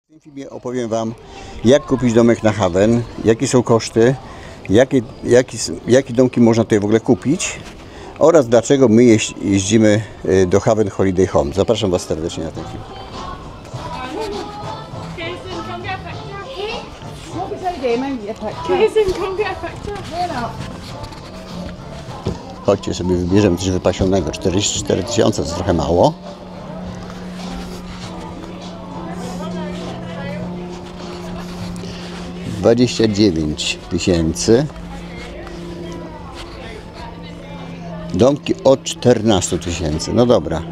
W tym filmie opowiem Wam, jak kupić domek na Haven, jakie są koszty, jakie domki można tutaj w ogóle kupić oraz dlaczego my jeździmy do Haven Holiday Home. Zapraszam Was serdecznie na ten film. Chodźcie sobie, wybierzemy coś wypasionego. 44 000 to trochę mało. $29 000. Domki od 14 000. No dobra.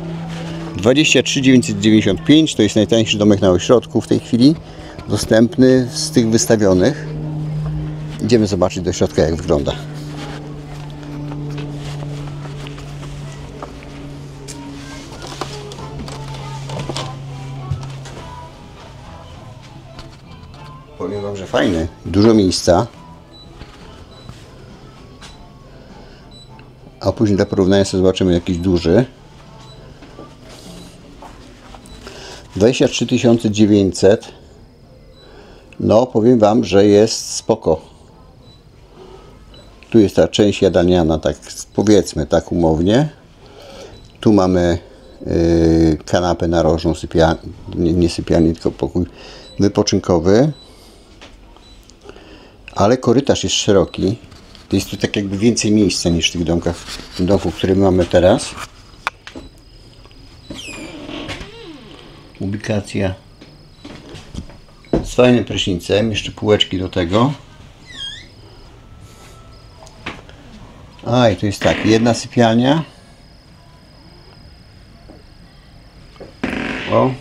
23 995 to jest najtańszy domek na ośrodku w tej chwili. Dostępny z tych wystawionych. Idziemy zobaczyć do środka, jak wygląda. Powiem Wam, że fajny, dużo miejsca, a później dla porównania sobie zobaczymy jakiś duży. 23 900. No, powiem Wam, że jest spoko. Tu jest ta część jadalniana, tak powiedzmy, tak umownie. Tu mamy kanapę narożną, nie sypialnię, tylko pokój wypoczynkowy. Ale korytarz jest szeroki. To jest tu tak jakby więcej miejsca niż w tych domkach, w tym domku, który mamy teraz. Ubikacja z fajnym prysznicem, jeszcze półeczki do tego. A i tu jest tak, jedna sypialnia. O.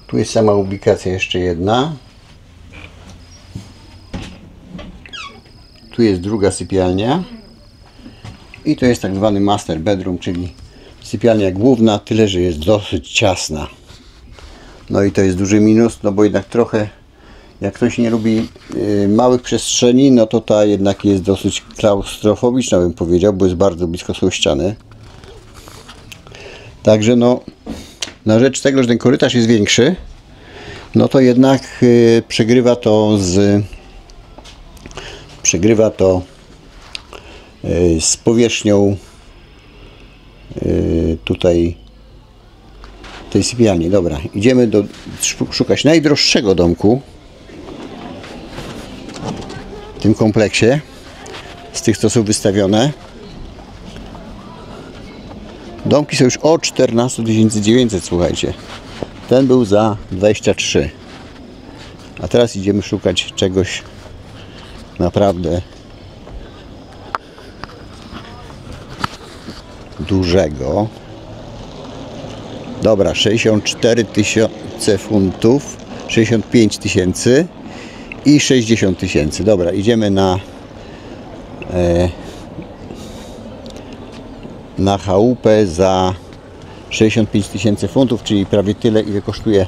Tu jest sama ubikacja, jeszcze jedna. Tu jest druga sypialnia i to jest tak zwany master bedroom, czyli sypialnia główna, tyle że jest dosyć ciasna. No i to jest duży minus, no bo jednak trochę, jak ktoś nie lubi małych przestrzeni, no to ta jednak jest dosyć klaustrofobiczna, bym powiedział, bo jest bardzo blisko są ściany. Także no, na rzecz tego, że ten korytarz jest większy, no to jednak przegrywa to z powierzchnią tutaj tej sypialni. Dobra, idziemy szukać najdroższego domku w tym kompleksie z tych, co są wystawione. Domki są już o 14 900, słuchajcie. Ten był za 23. A teraz idziemy szukać czegoś naprawdę dużego. Dobra, 64 000 funtów, 65 000 i 60 000. Dobra, idziemy na chałupę za 65 000 funtów, czyli prawie tyle, ile kosztuje,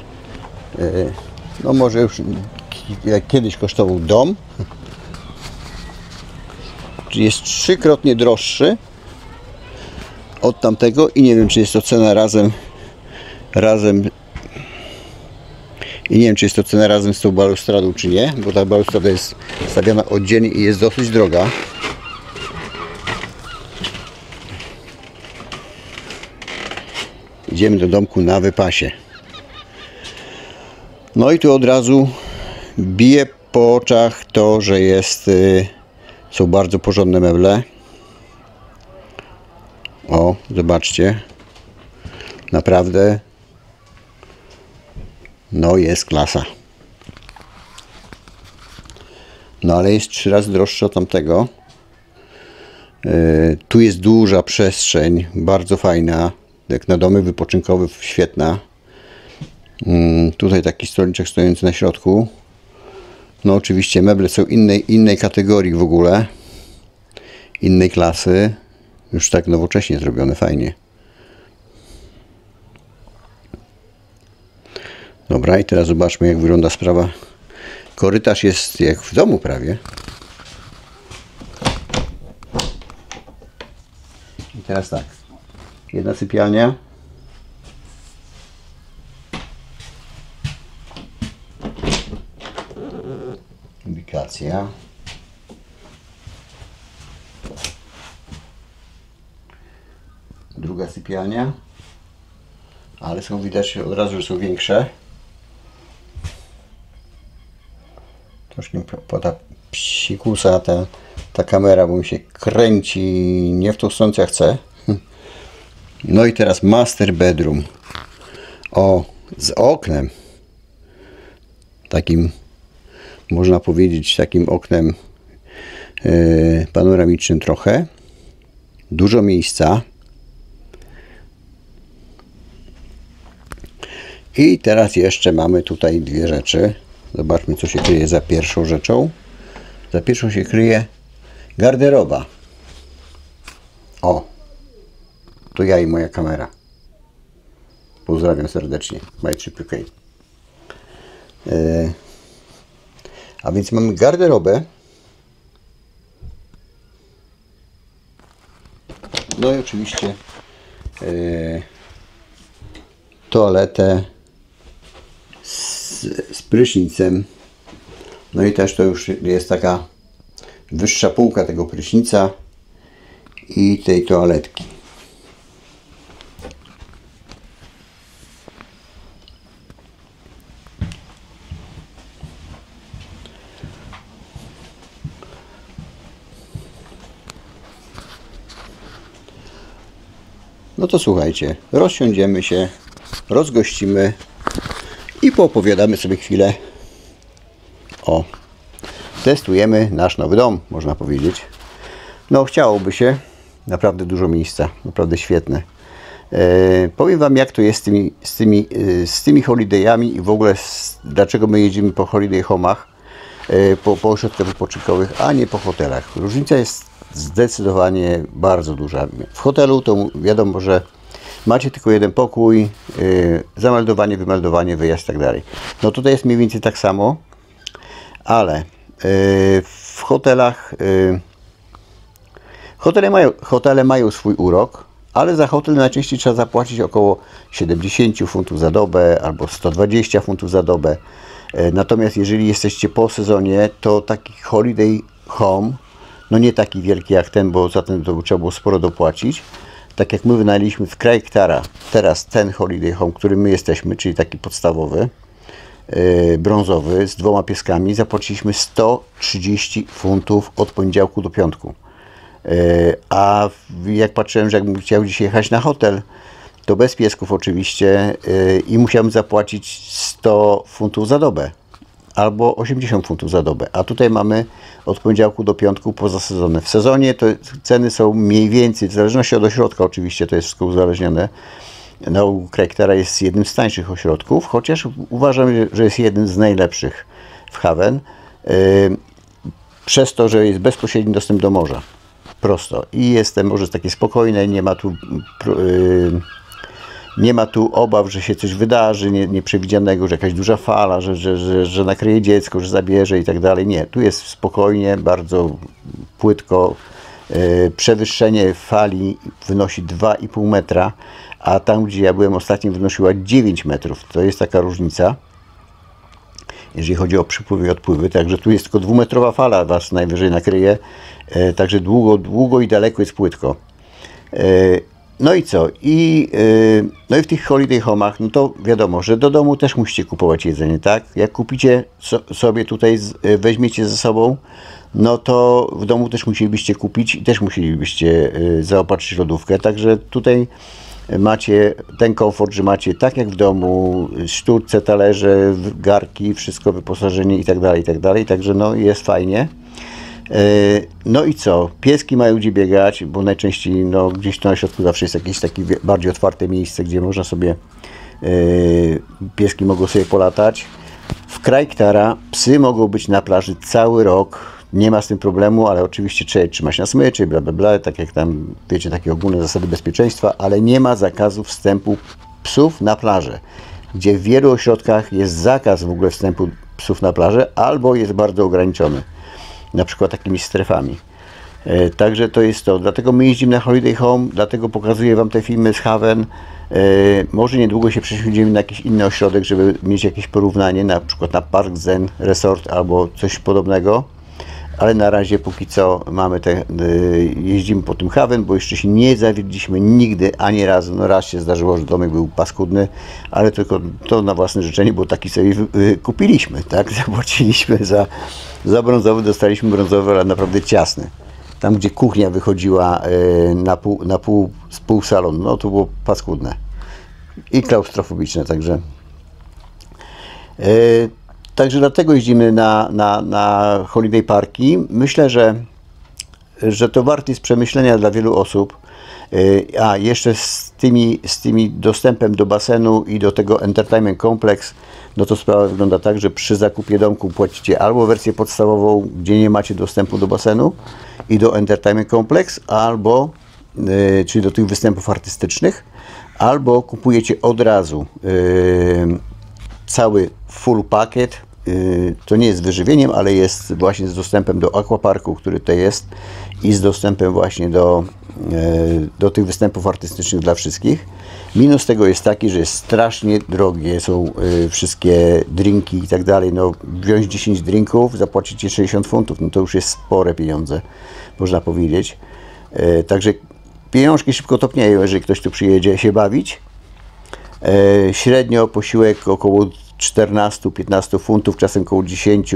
no może już jak kiedyś kosztował dom. Czyli jest 3-krotnie droższy od tamtego i nie wiem, czy jest to cena razem i nie wiem, czy jest to cena razem z tą balustradą, czy nie, bo ta balustrada jest stawiana oddzielnie i jest dosyć droga. Idziemy do domku na wypasie. No i tu od razu bije po oczach to, że są bardzo porządne meble. O, zobaczcie. Naprawdę. No jest klasa. No ale jest 3 razy droższe od tamtego. Tu jest duża przestrzeń, bardzo fajna. Jak na domy wypoczynkowy, świetna. Tutaj taki stoliczek stojący na środku. No oczywiście meble są innej kategorii w ogóle. Innej klasy. Już tak nowocześnie zrobione, fajnie. Dobra, i teraz zobaczmy, jak wygląda sprawa. Korytarz jest jak w domu prawie. I teraz tak. Jedna sypialnia. aplikacja. Druga sypialnia, ale są widać od razu, że są większe. Troszkę poda psikusa ta kamera, bo mi się kręci nie w tą stronę, co ja chcę. No i teraz master bedroom. O, z oknem. Takim, można powiedzieć, takim oknem panoramicznym trochę. Dużo miejsca. I teraz jeszcze mamy tutaj dwie rzeczy. Zobaczmy, co się kryje za pierwszą rzeczą. Za pierwszą się kryje garderoba. O, to ja i moja kamera. Pozdrawiam serdecznie. My Triple K. A więc mamy garderobę. No i oczywiście toaletę z prysznicem. No i też to już jest taka wyższa półka tego prysznica i tej toaletki. No to słuchajcie, rozsiądziemy się, rozgościmy i poopowiadamy sobie chwilę. O, testujemy nasz nowy dom, można powiedzieć. No chciałoby się, naprawdę dużo miejsca, naprawdę świetne. Powiem Wam, jak to jest z tymi holidayami i w ogóle dlaczego my jedziemy po holiday home'ach, po ośrodkach wypoczynkowych, a nie po hotelach. Różnica jest zdecydowanie bardzo duża. W hotelu to wiadomo, że macie tylko jeden pokój, zameldowanie, wymeldowanie, wyjazd i tak dalej. No tutaj jest mniej więcej tak samo, ale w hotelach hotele mają swój urok, ale za hotel najczęściej trzeba zapłacić około 70 funtów za dobę albo 120 funtów za dobę. Natomiast jeżeli jesteście po sezonie, to taki holiday home, no nie taki wielki jak ten, bo za ten to trzeba było sporo dopłacić. Tak jak my wynajęliśmy w Craig Tara, teraz ten holiday home, którym my jesteśmy, czyli taki podstawowy, brązowy, z 2 pieskami, zapłaciliśmy 130 funtów od poniedziałku do piątku. A jak patrzyłem, że jakbym chciał dzisiaj jechać na hotel, to bez piesków oczywiście i musiałem zapłacić 100 funtów za dobę albo 80 funtów za dobę, a tutaj mamy od poniedziałku do piątku poza sezonem. W sezonie to ceny są mniej więcej, w zależności od ośrodka oczywiście, to jest wszystko uzależnione. No, Craig Tara jest jednym z tańszych ośrodków, chociaż uważam, że jest jednym z najlepszych w Haven, przez to, że jest bezpośredni dostęp do morza. Prosto. I jest ten morze takie spokojne, nie ma tu obaw, że się coś wydarzy nieprzewidzianego, że jakaś duża fala, że nakryje dziecko, że zabierze i tak dalej. Nie, tu jest spokojnie, bardzo płytko. Przewyższenie fali wynosi 2,5 metra, a tam, gdzie ja byłem ostatnio, wynosiła 9 metrów. To jest taka różnica, jeżeli chodzi o przypływy i odpływy. Także tu jest tylko 2-metrowa fala, was najwyżej nakryje. Także długo i daleko jest płytko. No i co? No i w tych holiday home'ach, no to wiadomo, że do domu też musicie kupować jedzenie, tak? Jak kupicie sobie tutaj, weźmiecie ze sobą, no to w domu też musielibyście kupić i też musielibyście zaopatrzyć lodówkę. Także tutaj macie ten komfort, że macie tak jak w domu, sztuczce, talerze, garki, wszystko, wyposażenie i tak dalej. Także no jest fajnie. No i co? Pieski mają gdzie biegać, bo najczęściej no, gdzieś tu na środku zawsze jest jakieś takie bardziej otwarte miejsce, gdzie można sobie, pieski mogą sobie polatać. W Craig Tara psy mogą być na plaży cały rok, nie ma z tym problemu, ale oczywiście trzeba trzymać na smyczy, bla bla bla, tak jak tam wiecie, takie ogólne zasady bezpieczeństwa, ale nie ma zakazu wstępu psów na plażę, gdzie w wielu ośrodkach jest zakaz w ogóle wstępu psów na plażę, albo jest bardzo ograniczony. Na przykład takimi strefami. Także to jest to. Dlatego my jeździmy na Holiday Home, dlatego pokazuję Wam te filmy z Haven, Może niedługo się przesiądziemy na jakiś inny ośrodek, żeby mieć jakieś porównanie, na przykład na Park Zen Resort albo coś podobnego. Ale na razie póki co mamy jeździmy po tym Haven, bo jeszcze się nie zawiedliśmy nigdy ani razu. No raz się zdarzyło, że domek był paskudny, ale tylko to na własne życzenie, bo taki sobie kupiliśmy, tak? Zapłaciliśmy za brązowy, dostaliśmy brązowy, ale naprawdę ciasny. Tam, gdzie kuchnia wychodziła na pół salonu, no to było paskudne i klaustrofobiczne, także także dlatego jeździmy na holiday parki. Myślę, że to warte jest przemyślenia dla wielu osób. A jeszcze z tymi dostępem do basenu i do tego Entertainment Complex, no to sprawa wygląda tak, że przy zakupie domku płacicie albo wersję podstawową, gdzie nie macie dostępu do basenu i do Entertainment Complex, albo czyli do tych występów artystycznych, albo kupujecie od razu cały full pakiet. To nie jest wyżywieniem, ale jest właśnie z dostępem do aquaparku, który tutaj jest, i z dostępem właśnie do tych występów artystycznych dla wszystkich. Minus tego jest taki, że jest strasznie drogie są wszystkie drinki i tak dalej. No, wziąć 10 drinków, zapłacicie 60 funtów, no to już jest spore pieniądze, można powiedzieć. Także pieniążki szybko topnieją, jeżeli ktoś tu przyjedzie się bawić. Średnio posiłek około 14-15 funtów, czasem około 10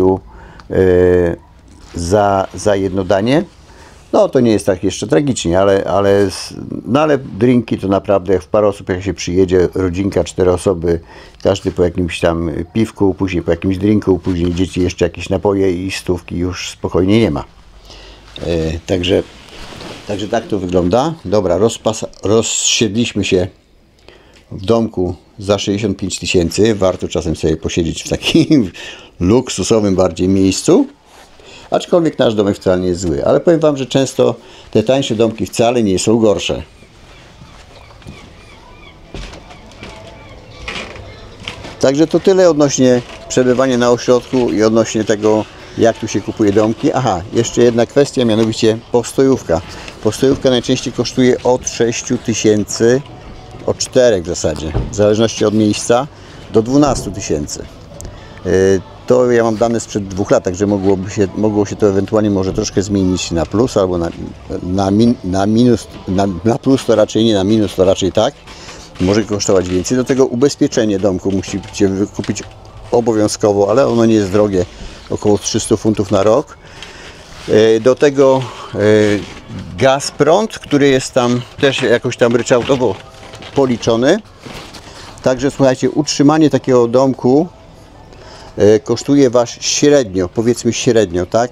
za jedno danie. No to nie jest tak jeszcze tragicznie, ale drinki to naprawdę, jak w parę osób jak się przyjedzie, rodzinka, 4 osoby, każdy po jakimś tam piwku, później po jakimś drinku, później dzieci jeszcze jakieś napoje i stówki już spokojnie nie ma. Także tak to wygląda. Dobra, rozsiedliśmy się w domku za 65 000. Warto czasem sobie posiedzieć w takim luksusowym bardziej miejscu. Aczkolwiek nasz domek wcale nie jest zły. Ale powiem Wam, że często te tańsze domki wcale nie są gorsze. Także to tyle odnośnie przebywania na ośrodku i odnośnie tego, jak tu się kupuje domki. Aha, jeszcze jedna kwestia, mianowicie postojówka. Postojówka najczęściej kosztuje od 6 000, od 4 w zasadzie, w zależności od miejsca, do 12 000. To ja mam dane sprzed 2 lat, także mogło się to ewentualnie może troszkę zmienić na plus albo na minus. Na plus to raczej nie, na minus to raczej tak. Może kosztować więcej. Do tego ubezpieczenie domku musicie wykupić obowiązkowo, ale ono nie jest drogie, około 300 funtów na rok. Do tego gaz, prąd, który jest tam też jakoś tam ryczałtowo policzony. Także słuchajcie, utrzymanie takiego domku kosztuje Was średnio, powiedzmy średnio, tak?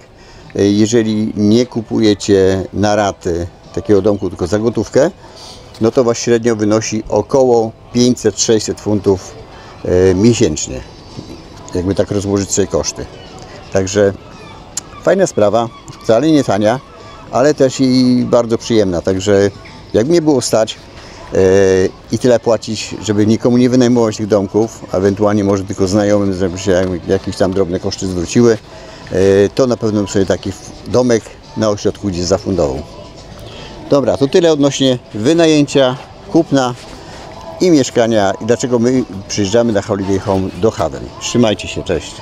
Jeżeli nie kupujecie na raty takiego domku, tylko za gotówkę, no to Was średnio wynosi około 500-600 funtów miesięcznie. Jakby tak rozłożyć sobie koszty. Także fajna sprawa, wcale nie tania, ale też i bardzo przyjemna. Także jak mnie było stać i tyle płacić, żeby nikomu nie wynajmować tych domków, a ewentualnie może tylko znajomym, żeby się jakieś tam drobne koszty zwróciły, to na pewno bym sobie taki domek na ośrodku gdzieś zafundował. Dobra, to tyle odnośnie wynajęcia, kupna i mieszkania i dlaczego my przyjeżdżamy na Holiday Home do Haven. Trzymajcie się, cześć!